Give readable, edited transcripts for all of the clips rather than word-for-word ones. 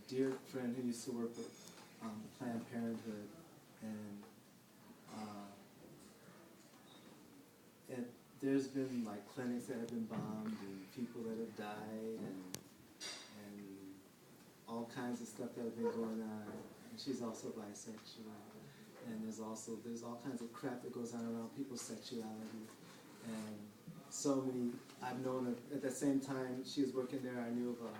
dear friend who used to work with Planned Parenthood, and there's been like clinics that have been bombed and people that have died and all kinds of stuff that have been going on. And she's also bisexual, and there's all kinds of crap that goes on around people's sexuality, and so many. I've known at the same time she was working there, I knew of a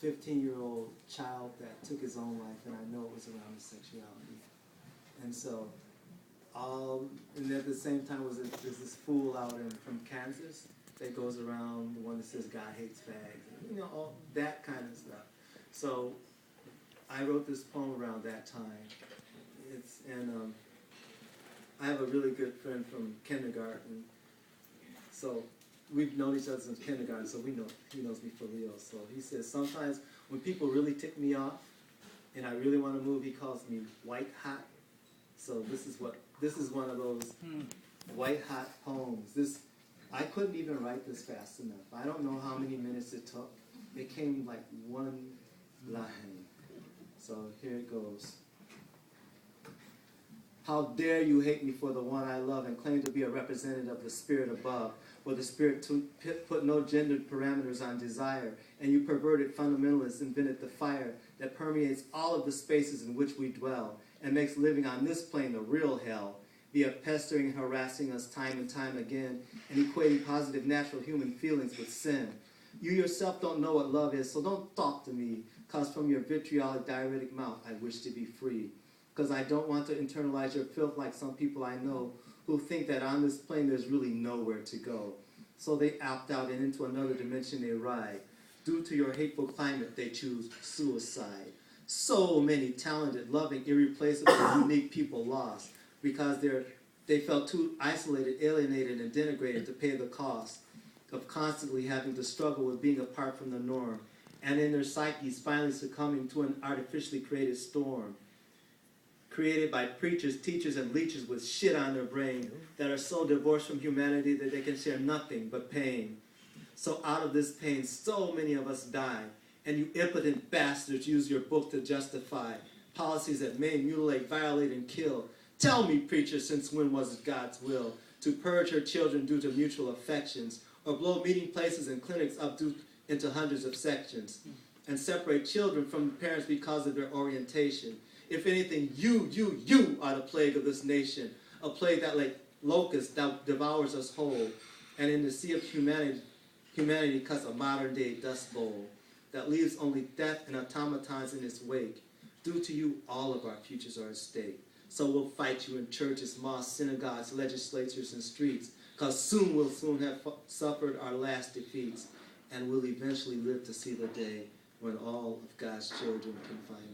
15-year-old child that took his own life, and I know it was around his sexuality. And so, and at the same time there's this fool out from Kansas that goes around, the one that says God hates fags, and, all that kind of stuff. So I wrote this poem around that time. I have a really good friend from kindergarten. So we've known each other since kindergarten, so he knows me for real. So he says sometimes when people really tick me off and I really want to move, he calls me white hot. So this is one of those white hot poems. I couldn't even write this fast enough. I don't know how many minutes it took. It came like one line. So here it goes. How dare you hate me for the one I love and claim to be a representative of the spirit above, where the spirit put no gendered parameters on desire, and you perverted fundamentalists invented the fire that permeates all of the spaces in which we dwell and makes living on this plane the real hell, via pestering and harassing us time and time again and equating positive natural human feelings with sin. You yourself don't know what love is, so don't talk to me, because from your vitriolic diuretic mouth I wish to be free. Because I don't want to internalize your filth like some people I know who think that on this plane there's really nowhere to go. So they opt out and into another dimension they ride. Due to your hateful climate, they choose suicide. So many talented, loving, irreplaceable, unique people lost because they felt too isolated, alienated, and denigrated to pay the cost of constantly having to struggle with being apart from the norm, and in their psyches finally succumbing to an artificially created storm, created by preachers, teachers, and leeches with shit on their brain that are so divorced from humanity that they can share nothing but pain. So out of this pain, so many of us die, and you impotent bastards use your book to justify policies that maim, mutilate, violate, and kill. Tell me, preacher, since when was it God's will to purge her children due to mutual affections, or blow meeting places and clinics up into hundreds of sections, and separate children from the parents because of their orientation? If anything, you are the plague of this nation, a plague that like locusts that devours us whole, and in the sea of humanity cuts a modern-day dust bowl that leaves only death and automatons in its wake. Due to you, all of our futures are at stake. So we'll fight you in churches, mosques, synagogues, legislatures, and streets, because we'll have suffered our last defeats, and we'll eventually live to see the day when all of God's children can find